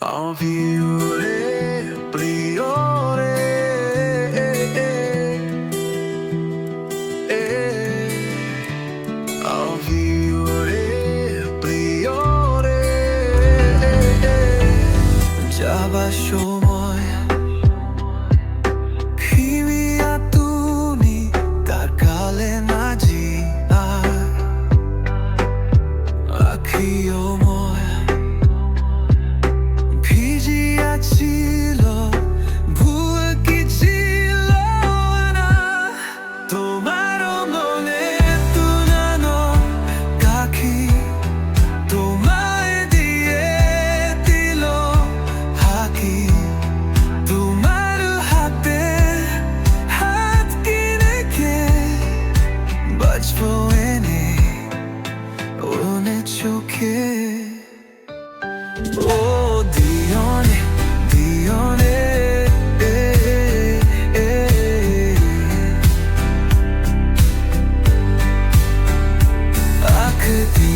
অভিউরে প্রিয় রে অভিউরে প্রিয় রে যাবার সময় ফিরিয়া তুমি তাকালে না জি আর আখিও ছিল ভুল কি ছিল না তোমার মনে তুলানো কাখি তোমায় দিয়ে দিল হাকি তোমার হাতে হাত কি রেখে বাঁচবো এনে ওনে চোখে ও দিওনে দিওনে আখতি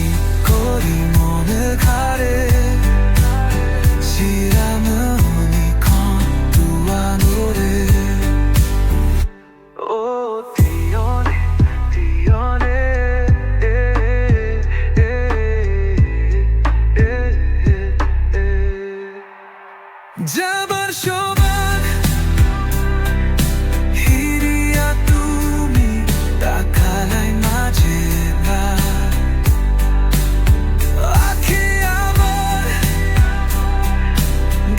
করি মনে ঘাড়ে 시람은이 건두안으로 오 디오네 디오네 যাবার সময় হিরিয়া তুমি তাকালাই মাঝে না আখি আমার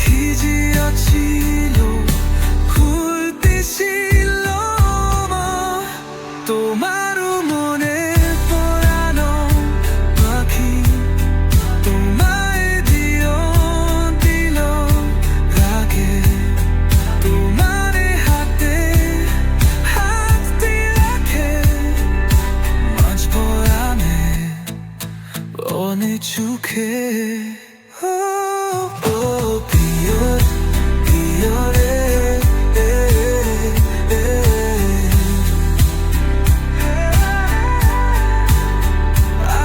ভিজিয়াছিল খুলতেছিল তোমার মনে পড়ানো পাখি তোমায় দিও দিল রাগে তোমার হাতে হাত দিয়ে রাখে মাঝ পরানে অনেক চোখে